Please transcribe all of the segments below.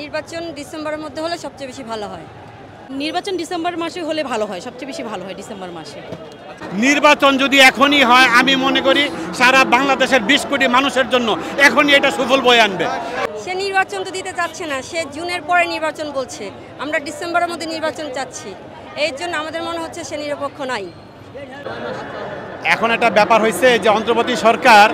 নির্বাচন ডিসেম্বরের মধ্যে হলে সবচেয়ে বেশি ভালো হয়। নির্বাচন ডিসেম্বর মাসে হলে ভালো হয়, সবচেয়ে বেশি ভালো হয় ডিসেম্বর মাসে। নির্বাচন যদি এখনই হয় আমি মনে করি সারা বাংলাদেশের 20 কোটি মানুষের জন্য এখনই এটা সুফল বয়ে আনবে। সে নির্বাচন তো দিতে চাচ্ছে না, সে জুনের পরে নির্বাচন বলছে, আমরা ডিসেম্বরের মধ্যে নির্বাচন চাচ্ছি। এই জন্য আমাদের মনে হচ্ছে সে নিরপেক্ষ নাই। এখন একটা ব্যাপার হয়েছে যে অন্তর্বর্তী সরকার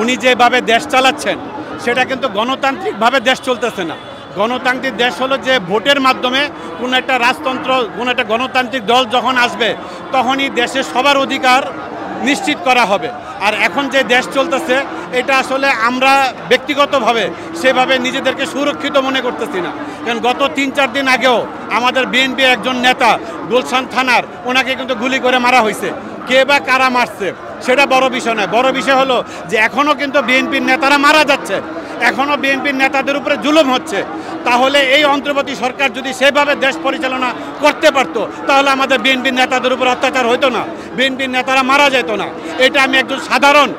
উনি যেভাবে দেশ চালাচ্ছেন সেটা কিন্তু গণতান্ত্রিকভাবে দেশ চলতেছে না। গণতান্ত্রিক দেশ হলো যে ভোটের মাধ্যমে কোনো একটা রাজতন্ত্র, কোনো একটা গণতান্ত্রিক দল যখন আসবে তখনই দেশের সবার অধিকার নিশ্চিত করা হবে। আর এখন যে দেশ চলতেছে এটা আসলে আমরা ব্যক্তিগতভাবে সেভাবে নিজেদেরকে সুরক্ষিত মনে করতেছি না। কারণ গত 3-4 দিন আগেও আমাদের বিএনপি একজন নেতা গুলশান থানার ওনাকে কিন্তু গুলি করে মারা হয়েছে। কে বা কারা মারছে সেটা বড় বিষয় নয়, বড় বিষয় হলো যে এখনও কিন্তু বিএনপির নেতারা মারা যাচ্ছে, এখনও বিএনপির নেতাদের উপরে জুলুম হচ্ছে। তাহলে এই অন্তর্বর্তী সরকার যদি সেভাবে দেশ পরিচালনা করতে পারতো তাহলে আমাদের বিএনপির নেতাদের উপর অত্যাচার হতো না, বিএনপির নেতারা মারা যেত না। এটা আমি একজন সাধারণ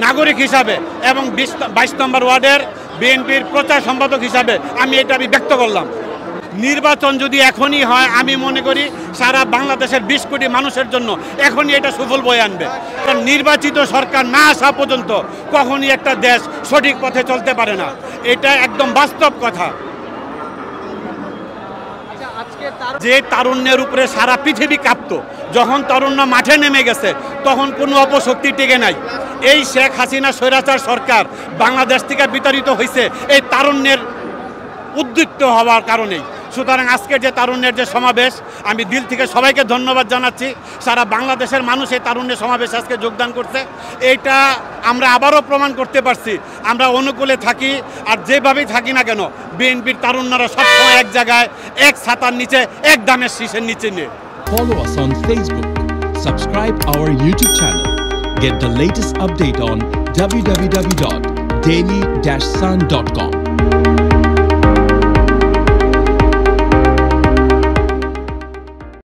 নাগরিক হিসাবে এবং 22 নম্বর ওয়ার্ডের বিএনপির প্রচার সম্পাদক হিসাবে আমি ব্যক্ত করলাম। নির্বাচন যদি এখনই হয় আমি মনে করি সারা বাংলাদেশের 20 কোটি মানুষের জন্য এখনই এটা সুফল বয়ে আনবে। কারণ নির্বাচিত সরকার না আসা পর্যন্ত কখনই একটা দেশ সঠিক পথে চলতে পারে না, এটা একদম বাস্তব কথা। যে তারুণ্যের উপরে সারা পৃথিবী কাঁপতো, যখন তারুণ্য মাঠে নেমে গেছে তখন কোনো অপশক্তি টিকে নাই। এই শেখ হাসিনা স্বৈরাচার সরকার বাংলাদেশ থেকে বিতাড়িত হয়েছে এই তারুণ্যের উদ্দীপ্ত হওয়ার কারণেই। সুতরাং আজকের যে তারুণ্যের যে সমাবেশ, আমি দিল থেকে সবাইকে ধন্যবাদ জানাচ্ছি। সারা বাংলাদেশের মানুষ এই তারুণ্যের সমাবেশে আজকে যোগদান করছে। এইটা আমরা আবারও প্রমাণ করতে পারছি আমরা অনুকূলে থাকি আর যেভাবেই থাকি না কেন বিএনপির তারুণ্যরা সবসময় এক জায়গায়, এক ছাতার নিচে, এক ধানের শীষের নিচে নিয়ে। Follow us on Facebook. Subscribe our YouTube channel. Get the latest update on www.daily-sun.com.